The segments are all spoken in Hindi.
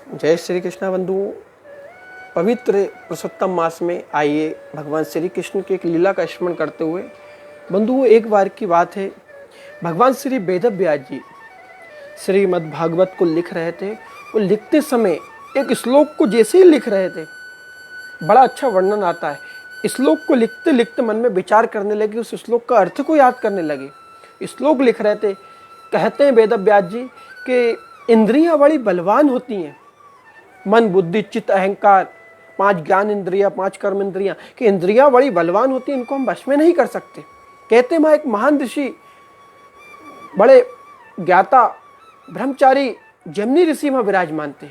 जय श्री कृष्ण बंधुओं। पवित्र पुरुषोत्तम मास में आइए भगवान श्री कृष्ण की एक लीला का स्मरण करते हुए बंधुओं, एक बार की बात है, भगवान श्री वेदव्यास जी श्रीमद् भागवत को लिख रहे थे। वो लिखते समय एक श्लोक को जैसे ही लिख रहे थे, बड़ा अच्छा वर्णन आता है। श्लोक को लिखते लिखते मन में विचार करने लगे, उस श्लोक का अर्थ को याद करने लगे। श्लोक लिख रहे थे, कहते हैं वेदव्यास जी कि इंद्रियां बड़ी बलवान होती हैं, मन बुद्धि चित्त अहंकार, 5 ज्ञान इंद्रियां, 5 कर्म इंद्रियां, कि इंद्रियां बड़ी बलवान होती हैं, इनको हम वश में नहीं कर सकते। कहते हैं वहाँ एक महान ऋषि, बड़े ज्ञाता ब्रह्मचारी जमनी ऋषि वहाँ विराजमान थे।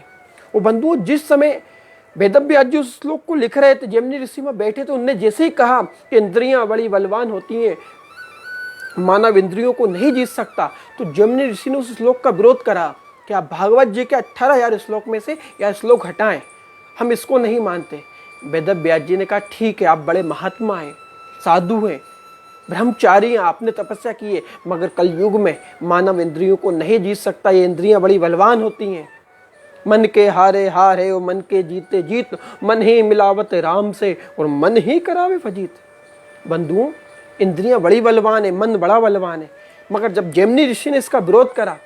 वो बंधुओं, जिस समय वेदव्यास जी उस श्लोक को लिख रहे थे, जमनी ऋषि में बैठे थे, उनने जैसे ही कहा कि इंद्रियां बड़ी बलवान होती हैं, मानव इंद्रियों को नहीं जीत सकता, तो जमनी ऋषि ने उस श्लोक का विरोध करा कि आप भागवत जी के 18,000 श्लोक में से यह श्लोक हटाएं, हम इसको नहीं मानते। वेदव्यास जी ने कहा ठीक है, आप बड़े महात्मा हैं, साधु हैं, ब्रह्मचारी हैं, आपने तपस्या की है, मगर कलयुग में मानव इंद्रियों को नहीं जीत सकता, ये इंद्रियां बड़ी बलवान होती हैं। मन के हारे हार है और मन के जीते जीत, मन ही मिलावत राम से और मन ही करावे फजीत। बंधुओं, इंद्रियां बड़ी बलवान है, मन बड़ा बलवान है, मगर जब जमनी ऋषि ने इसका विरोध करा,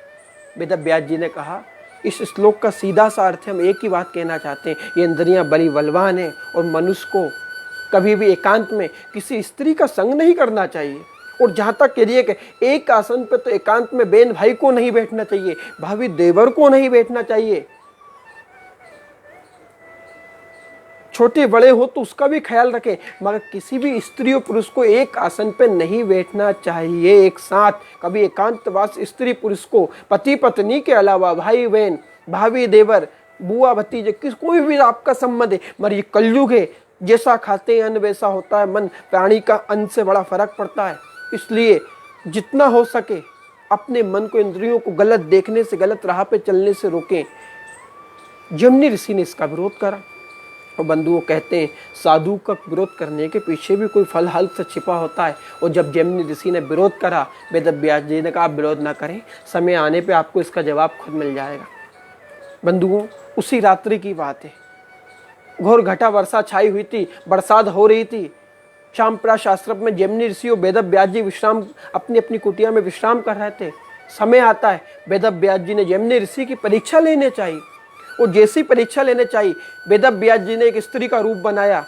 वेदव्यास जी ने कहा इस श्लोक का सीधा सा अर्थ है, हम एक ही बात कहना चाहते हैं, ये इंद्रियां बड़ी बलवान है और मनुष्य को कभी भी एकांत में किसी स्त्री का संग नहीं करना चाहिए। और जहाँ तक करिए कि एक आसन पे तो एकांत में बहन भाई को नहीं बैठना चाहिए, भाभी देवर को नहीं बैठना चाहिए, छोटे बड़े हो तो उसका भी ख्याल रखें, मगर किसी भी स्त्री और पुरुष को एक आसन पे नहीं बैठना चाहिए एक साथ। कभी एकांतवास स्त्री पुरुष को पति पत्नी के अलावा भाई बहन, भाभी देवर, बुआ भतीजे, कोई भी आपका संबंध है, मगर ये कलयुग है, जैसा खाते हैं अन्न वैसा होता है मन, प्राणी का अन्न से बड़ा फर्क पड़ता है। इसलिए जितना हो सके अपने मन को, इंद्रियों को गलत देखने से, गलत राह पे चलने से रोकें। जमनी ऋषि ने इसका विरोध करा। और बंधुओं, कहते हैं साधु का विरोध करने के पीछे भी कोई फल हल से छिपा होता है। और जब जमनी ऋषि ने विरोध करा, वेदव्यास जी ने कहा आप विरोध ना करें, समय आने पे आपको इसका जवाब खुद मिल जाएगा। बंधुओं, उसी रात्रि की बात है, घोर घटा वर्षा छाई हुई थी, बरसात हो रही थी। शाम प्राशास्त्र में जमनी ऋषि और वेदव्यास जी विश्राम, अपनी अपनी कुटिया में विश्राम कर रहे थे। समय आता है, वेदव्यास जी ने जमनी ऋषि की परीक्षा लेने चाहिए। और जैसी परीक्षा लेने चाहिए, वेदव्यास जी ने एक स्त्री का रूप बनाया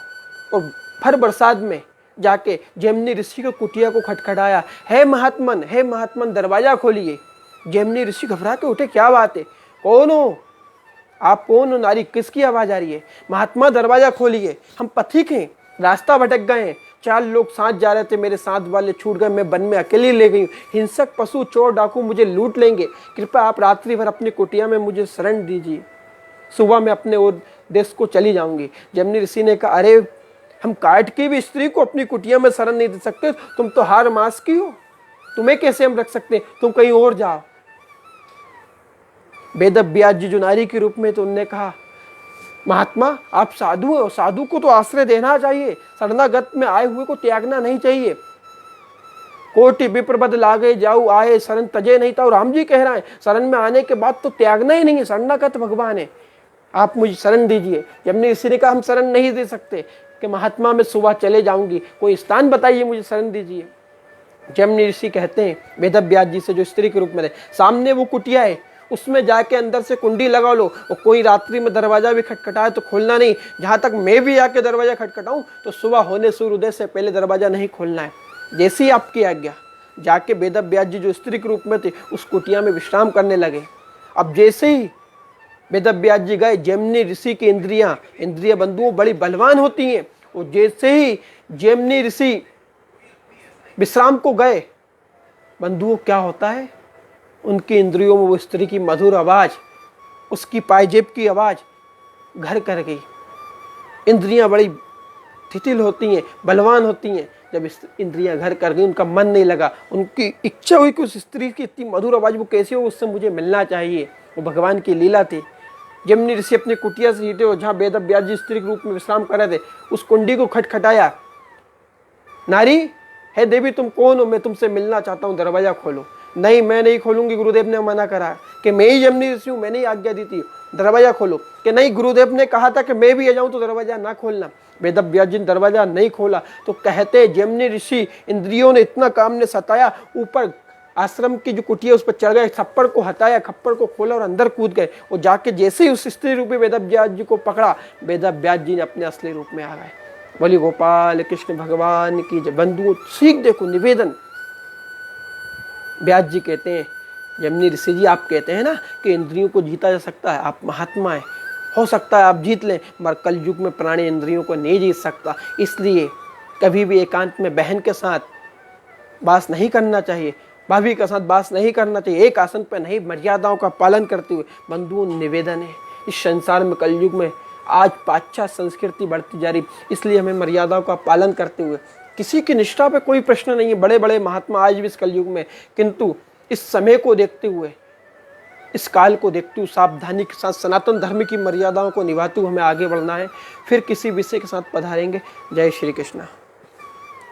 और भर बरसात में जाके जमनी ऋषि को कुटिया को खटखटाया, हे महात्मन दरवाजा खोलिए। जमनी ऋषि घबरा के उठे, क्या बात है, कौन हो आप, कौन हो नारी, किसकी आवाज आ रही है? महात्मा दरवाजा खोलिए, हम पथिक हैं, रास्ता भटक गए हैं, 4 लोग साथ जा रहे थे, मेरे साथ वाले छूट गए, मैं वन में अकेली ले गई हूँ, हिंसक पशु चोर डाकू मुझे लूट लेंगे, कृपया आप रात्रि भर अपनी कुटिया में मुझे शरण दीजिए, सुबह मैं अपने और देश को चली जाऊंगी। जमनी ऋषि ने कहा अरे, हम काट की भी स्त्री को अपनी कुटिया में शरण नहीं दे सकते, तुम तो हार मास की हो, तुम्हें कैसे हम रख सकते हैं, तुम कहीं और जाओ। वेदव्यास जी जो नारी के रूप में, तो उनने कहा महात्मा आप साधु हो, साधु को तो आश्रय देना चाहिए, शरणागत में आए हुए को त्यागना नहीं चाहिए। कोटि विप्रबद लागे जाऊ आए, शरण तजे नहीं था। और राम जी कह रहे हैं शरण में आने के बाद तो त्यागना ही नहीं है, शरणागत भगवान है, आप मुझे शरण दीजिए। जमनी ऋषि ने कहा हम शरण नहीं दे सकते, कि महात्मा मैं सुबह चले जाऊंगी, कोई स्थान बताइए मुझे शरण दीजिए। जमनी ऋषि कहते हैं वेदव्यास जी से, जो स्त्री के रूप में रहे, सामने वो कुटिया है, उसमें जाके अंदर से कुंडी लगा लो, और कोई रात्रि में दरवाजा भी खटखटाए तो खोलना नहीं, जहां तक मैं भी आके दरवाजा खटखटाऊं तो सुबह होने सूर्योदय से पहले दरवाजा नहीं खोलना है। जैसी आपकी आज्ञा। जाके वेदव्यास जी जो स्त्री के रूप में थे उस कुटिया में विश्राम करने लगे। अब जैसे ही वेदव्यास जी गए, जमनी ऋषि की इंद्रियां बंधुओं बड़ी बलवान होती हैं, और जैसे ही जमनी ऋषि विश्राम को गए, बंधुओं क्या होता है, उनकी इंद्रियों में वो स्त्री की मधुर आवाज, उसकी पायजेब की आवाज घर कर गई। इंद्रियां बड़ी शिथिल होती हैं, बलवान होती हैं। जब इंद्रियां घर कर गई, उनका मन नहीं लगा, उनकी इच्छा हुई कि उस स्त्री की इतनी मधुर आवाज वो कैसी हो, उससे मुझे मिलना चाहिए। वो भगवान की लीला थी। जमनी ऋषि अपनी कुटिया से हिटे और जहाँ वेदव्यास जी स्त्री के रूप में विश्राम कर रहे थे, उस कुंडी को खटखटाया, नारी है देवी तुम कौन हो, मैं तुमसे मिलना चाहता हूँ, दरवाजा खोलो। नहीं मैं नहीं खोलूंगी, गुरुदेव ने मना करा कि मैं ही जमनी ऋषि हूँ, मैंने ही आज्ञा दी थी, दरवाजा खोलो। कि नहीं, गुरुदेव ने कहा था कि मैं भी आ जाऊं तो दरवाजा ना खोलना। वेद व्यास जी ने दरवाजा नहीं खोला तो कहते जमनी ऋषि इंद्रियों ने इतना काम ने सताया, ऊपर आश्रम की जो कुटिया उस पर चढ़ गए, थप्पड़ को हटाया, खप्पड़ को खोला और अंदर कूद गए। और जाके जैसे ही उस स्त्री रूपी वेद व्यास जी को पकड़ा, वेद व्यास जी ने अपने असली रूप में आ गए। बोली गोपाल कृष्ण भगवान की जय। बंधुओं सीख देखो, निवेदन। व्यास जी कहते हैं, जमनी ऋषि जी आप कहते हैं ना कि इंद्रियों को जीता जा सकता है, आप महात्मा है, हो सकता है आप जीत लें, मगर कल युग में प्राणी इंद्रियों को नहीं जीत सकता। इसलिए कभी भी एकांत में बहन के साथ वास नहीं करना चाहिए, भाभी के साथ वास नहीं करना चाहिए, एक आसन पर नहीं, मर्यादाओं का पालन करते हुए। बंधुओं निवेदन है, इस संसार में कलयुग में आज पाश्चात्य संस्कृति बढ़ती जा रही, इसलिए हमें मर्यादाओं का पालन करते हुए, किसी की निष्ठा पे कोई प्रश्न नहीं है, बड़े बड़े महात्मा आज भी इस कलयुग में, किंतु इस समय को देखते हुए, इस काल को देखते हुए सावधानी के साथ सनातन धर्म की मर्यादाओं को निभाते हुए हमें आगे बढ़ना है। फिर किसी विषय के साथ पधारेंगे। जय श्री कृष्ण।